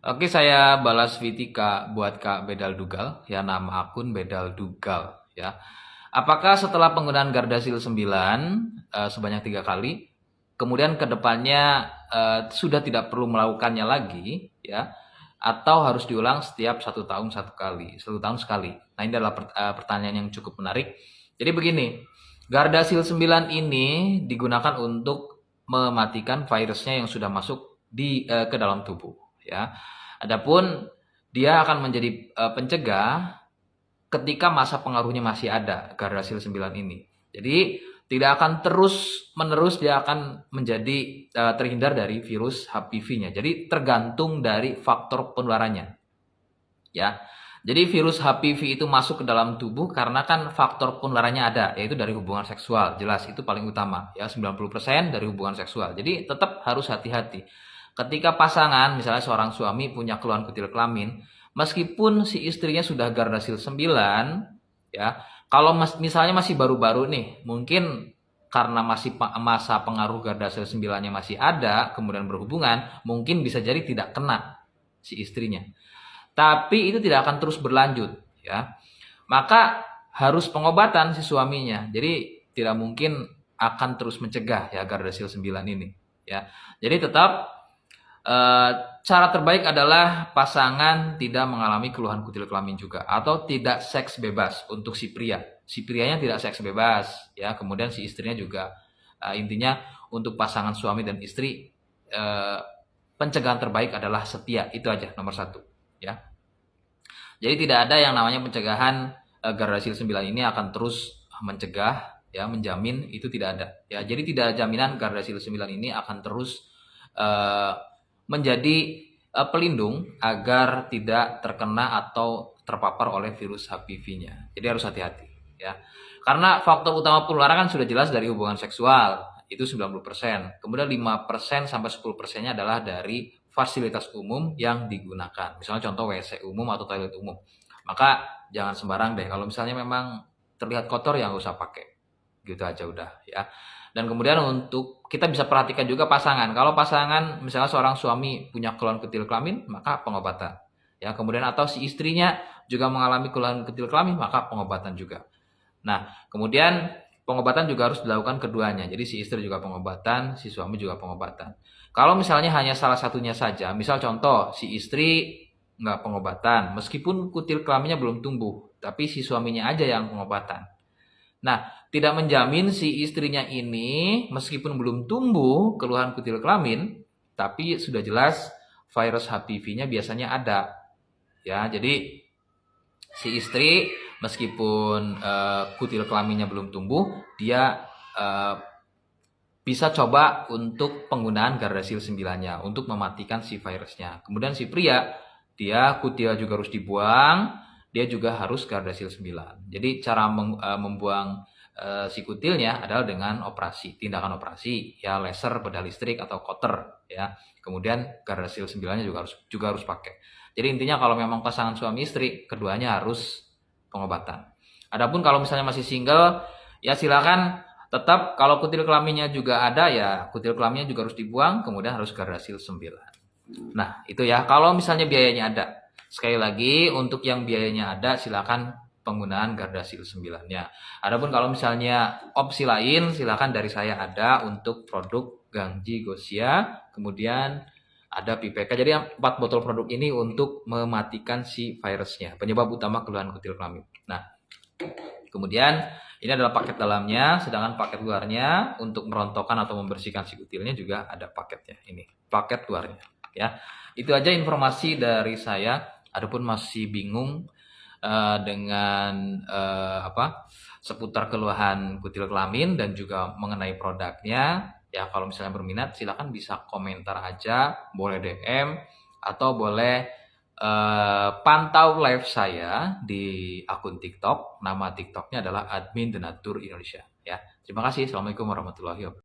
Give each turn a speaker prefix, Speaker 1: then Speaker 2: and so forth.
Speaker 1: Oke, saya balas Vitika buat Kak Bedal Dugal, ya nama akun Bedal Dugal, ya. Apakah setelah penggunaan Gardasil 9 sebanyak 3 kali, kemudian kedepannya sudah tidak perlu melakukannya lagi, ya, atau harus diulang setiap 1 tahun 1 kali, 1 tahun sekali? Nah, ini adalah pertanyaan yang cukup menarik. Jadi begini, Gardasil 9 ini digunakan untuk mematikan virusnya yang sudah masuk ke dalam tubuh, ya. Adapun dia akan menjadi pencegah ketika masa pengaruhnya masih ada Gardasil 9 ini. Jadi tidak akan terus-menerus dia akan menjadi terhindar dari virus HPV-nya. Jadi tergantung dari faktor penularannya. Ya. Jadi virus HPV itu masuk ke dalam tubuh karena kan faktor penularannya ada, yaitu dari hubungan seksual. Jelas itu paling utama, ya 90% dari hubungan seksual. Jadi tetap harus hati-hati. Ketika pasangan, misalnya seorang suami punya keluhan kutil kelamin, meskipun si istrinya sudah Gardasil 9, ya, kalau misalnya masih baru-baru nih, mungkin karena masih masa pengaruh Gardasil 9-nya masih ada, kemudian berhubungan, mungkin bisa jadi tidak kena si istrinya. Tapi itu tidak akan terus berlanjut, ya. Maka harus pengobatan si suaminya. Jadi tidak mungkin akan terus mencegah ya Gardasil 9 ini, ya. Jadi tetap cara terbaik adalah pasangan tidak mengalami keluhan kutil kelamin juga, atau tidak seks bebas untuk si pria. Si prianya tidak seks bebas, ya. Kemudian si istrinya juga, intinya untuk pasangan suami dan istri, pencegahan terbaik adalah setia. Itu aja nomor 1, ya. Jadi tidak ada yang namanya pencegahan Gardasil 9 ini akan terus mencegah, ya, menjamin, itu tidak ada, ya. Jadi tidak ada jaminan Gardasil 9 ini akan terus menjadi pelindung agar tidak terkena atau terpapar oleh virus HPV-nya. Jadi harus hati-hati, ya. Karena faktor utama penularan kan sudah jelas dari hubungan seksual, itu 90%. Kemudian 5% sampai 10%-nya adalah dari fasilitas umum yang digunakan. Misalnya contoh WC umum atau toilet umum. Maka jangan sembarang deh. Kalau misalnya memang terlihat kotor, ya nggak usah pakai. Gitu aja udah, ya. Dan kemudian untuk kita bisa perhatikan juga pasangan. Kalau pasangan misalnya seorang suami punya keluhan kutil kelamin, maka pengobatan. Ya, kemudian atau si istrinya juga mengalami keluhan kutil kelamin, maka pengobatan juga. Nah, kemudian pengobatan juga harus dilakukan keduanya. Jadi si istri juga pengobatan, si suami juga pengobatan. Kalau misalnya hanya salah satunya saja, misal contoh si istri nggak pengobatan, meskipun kutil kelaminnya belum tumbuh, tapi si suaminya aja yang pengobatan. Nah, tidak menjamin si istrinya ini meskipun belum tumbuh keluhan kutil kelamin, tapi sudah jelas virus HPV-nya biasanya ada. Ya, jadi si istri meskipun kutil kelaminnya belum tumbuh, dia bisa coba untuk penggunaan Gardasil 9-nya untuk mematikan si virusnya. Kemudian si pria, dia kutil juga harus dibuang, dia juga harus Gardasil 9. Jadi cara membuang si kutilnya adalah dengan operasi, tindakan operasi, ya laser, bedah listrik atau cutter, ya. Kemudian Gardasil 9-nya juga harus pakai. Jadi intinya kalau memang pasangan suami istri, keduanya harus pengobatan. Adapun kalau misalnya masih single, ya silakan tetap kalau kutil kelaminnya juga ada, ya kutil kelaminnya juga harus dibuang, kemudian harus Gardasil 9. Nah, itu ya. Kalau misalnya biayanya ada. Sekali lagi, untuk yang biayanya ada, silakan penggunaan Gardasil 9-nya. Adapun kalau misalnya opsi lain, silakan dari saya ada untuk produk Gangji Gosia, kemudian ada PPK. Jadi 4 botol produk ini untuk mematikan si virusnya, penyebab utama keluhan kutil kelamin. Nah, kemudian ini adalah paket dalamnya, sedangkan paket luarnya untuk merontokkan atau membersihkan si kutilnya juga ada paketnya. Ini paket luarnya, ya. Itu aja informasi dari saya. Adapun masih bingung dengan seputar keluhan kutil kelamin dan juga mengenai produknya, ya kalau misalnya berminat silakan bisa komentar aja, boleh DM atau boleh pantau live saya di akun TikTok. Nama TikToknya adalah Admin Denatur Indonesia, ya. Terima kasih. Assalamualaikum warahmatullahi wabarakatuh.